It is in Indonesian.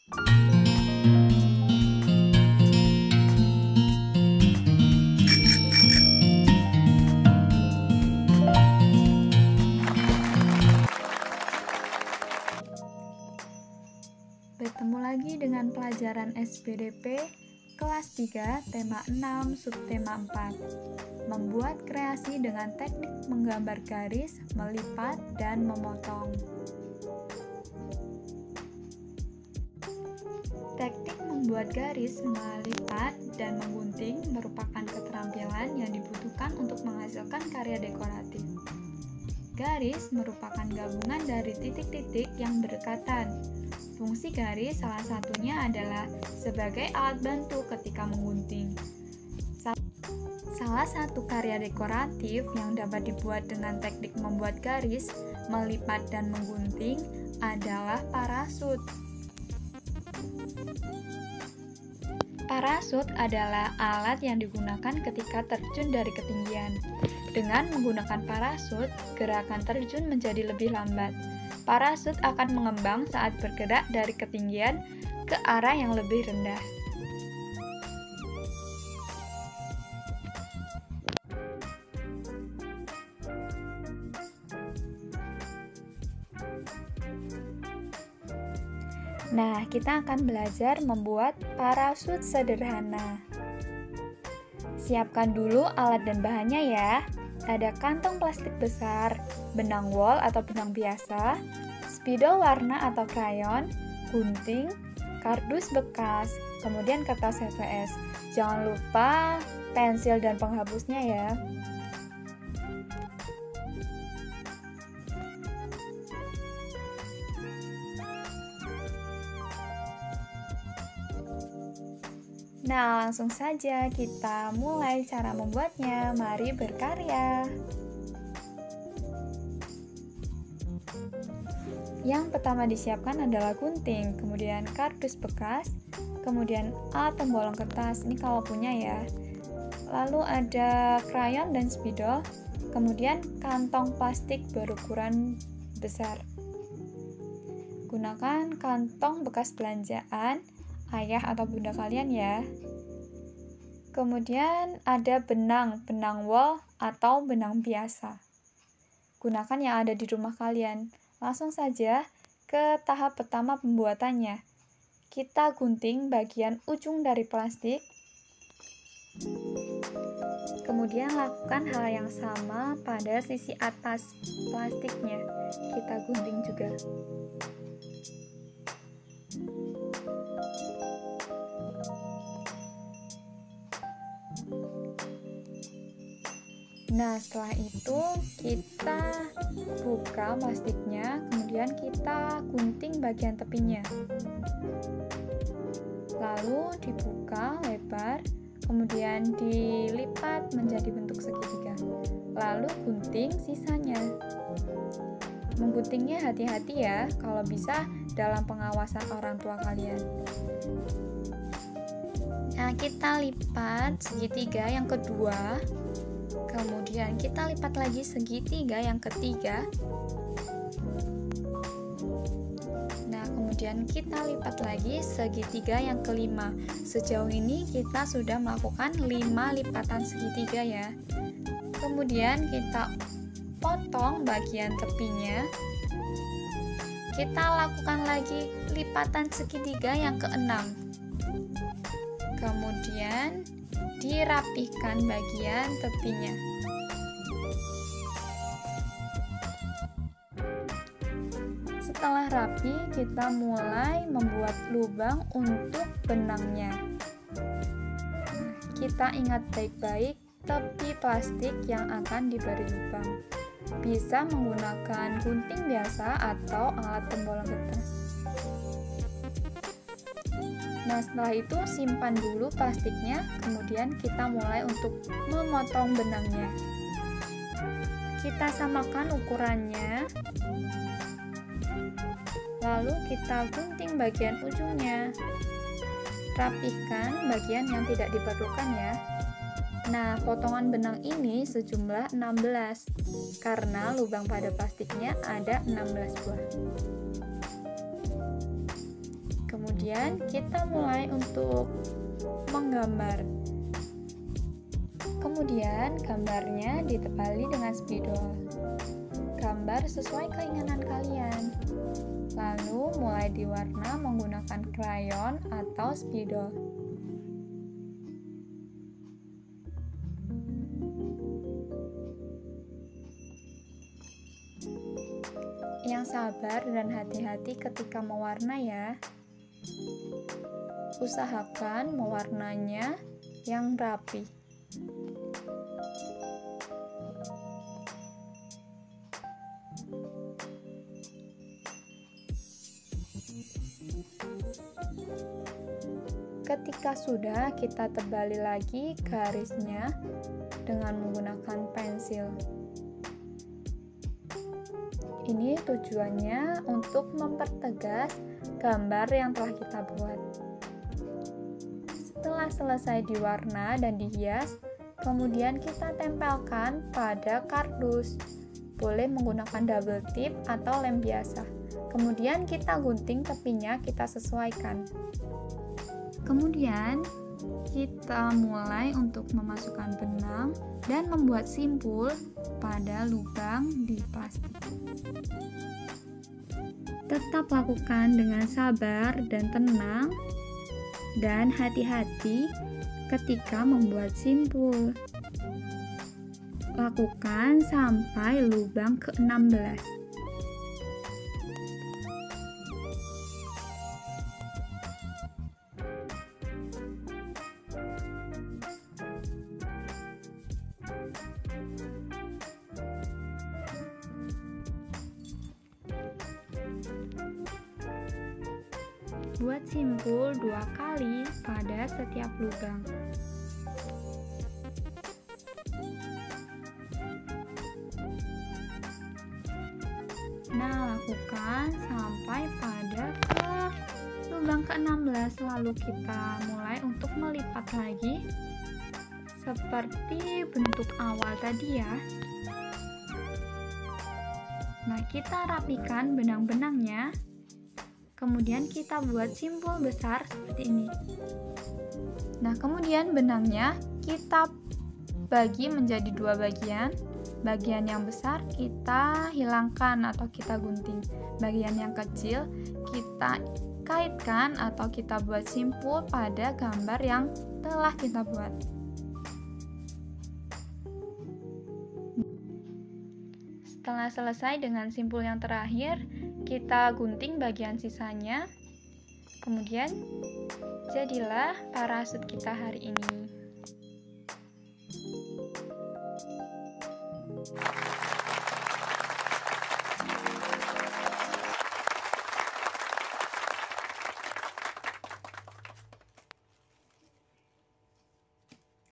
Bertemu lagi dengan pelajaran SPDP kelas 3 tema 6 subtema 4. Membuat kreasi dengan teknik menggambar garis, melipat, dan memotong. Teknik membuat garis, melipat, dan menggunting merupakan keterampilan yang dibutuhkan untuk menghasilkan karya dekoratif. Garis merupakan gabungan dari titik-titik yang berdekatan. Fungsi garis salah satunya adalah sebagai alat bantu ketika menggunting. Salah satu karya dekoratif yang dapat dibuat dengan teknik membuat garis, melipat, dan menggunting adalah parasut. Parasut adalah alat yang digunakan ketika terjun dari ketinggian. Dengan menggunakan parasut, gerakan terjun menjadi lebih lambat. Parasut akan mengembang saat bergerak dari ketinggian ke arah yang lebih rendah. Nah, kita akan belajar membuat parasut sederhana. Siapkan dulu alat dan bahannya ya. Ada kantong plastik besar, benang wol atau benang biasa, spidol warna atau krayon, gunting, kardus bekas, kemudian kertas HVS. Jangan lupa pensil dan penghapusnya ya. Nah, langsung saja kita mulai cara membuatnya. Mari berkarya. Yang pertama disiapkan adalah gunting, kemudian kardus bekas, kemudian alat pembolong kertas, ini kalau punya ya. Lalu ada krayon dan spidol, kemudian kantong plastik berukuran besar. Gunakan kantong bekas belanjaan ayah atau bunda kalian ya. Kemudian ada benang wol atau benang biasa. Gunakan yang ada di rumah kalian. Langsung saja ke tahap pertama pembuatannya. Kita gunting bagian ujung dari plastik. Kemudian lakukan hal yang sama pada sisi atas plastiknya. Kita gunting juga. Nah, setelah itu kita buka plastiknya, kemudian kita gunting bagian tepinya. Lalu dibuka lebar, kemudian dilipat menjadi bentuk segitiga. Lalu gunting sisanya. Mengguntingnya hati-hati ya, kalau bisa dalam pengawasan orang tua kalian. Nah, kita lipat segitiga yang kedua. Kemudian kita lipat lagi segitiga yang ketiga. Nah, kemudian kita lipat lagi segitiga yang kelima. Sejauh ini kita sudah melakukan 5 lipatan segitiga ya. Kemudian kita potong bagian tepinya. Kita lakukan lagi lipatan segitiga yang keenam. Kemudian dirapihkan bagian tepinya. Setelah rapi, kita mulai membuat lubang untuk benangnya. Kita ingat baik-baik tepi plastik yang akan diberi lubang. Bisa menggunakan gunting biasa atau alat pembolong kertas. Nah, setelah itu simpan dulu plastiknya, kemudian kita mulai untuk memotong benangnya. Kita samakan ukurannya, lalu kita gunting bagian ujungnya. Rapihkan bagian yang tidak diperlukan ya. Nah, potongan benang ini sejumlah 16, karena lubang pada plastiknya ada 16 buah. Kemudian kita mulai untuk menggambar. Kemudian gambarnya ditebali dengan spidol. Gambar sesuai keinginan kalian. Lalu mulai diwarna menggunakan krayon atau spidol. Yang sabar dan hati-hati ketika mewarna ya. Usahakan mewarnanya yang rapi. Ketika sudah, kita tebali lagi garisnya dengan menggunakan pensil. Ini tujuannya untuk mempertegas gambar yang telah kita buat. Setelah selesai diwarna dan dihias, kemudian kita tempelkan pada kardus. Boleh menggunakan double tip atau lem biasa. Kemudian kita gunting tepinya, kita sesuaikan. Kemudian kita mulai untuk memasukkan benang dan membuat simpul pada lubang di plastik. Tetap lakukan dengan sabar dan tenang dan hati-hati ketika membuat simpul. Lakukan sampai lubang ke-16. Buat simpul 2 kali pada setiap lubang. Nah, lakukan sampai pada lubang ke-16, lalu kita mulai untuk melipat lagi seperti bentuk awal tadi ya. Nah, kita rapikan benang-benangnya. Kemudian kita buat simpul besar seperti ini. Nah, kemudian benangnya kita bagi menjadi 2 bagian. Bagian yang besar kita hilangkan atau kita gunting. Bagian yang kecil kita kaitkan atau kita buat simpul pada gambar yang telah kita buat. Setelah selesai dengan simpul yang terakhir, kita gunting bagian sisanya. Kemudian, jadilah parasut kita hari ini.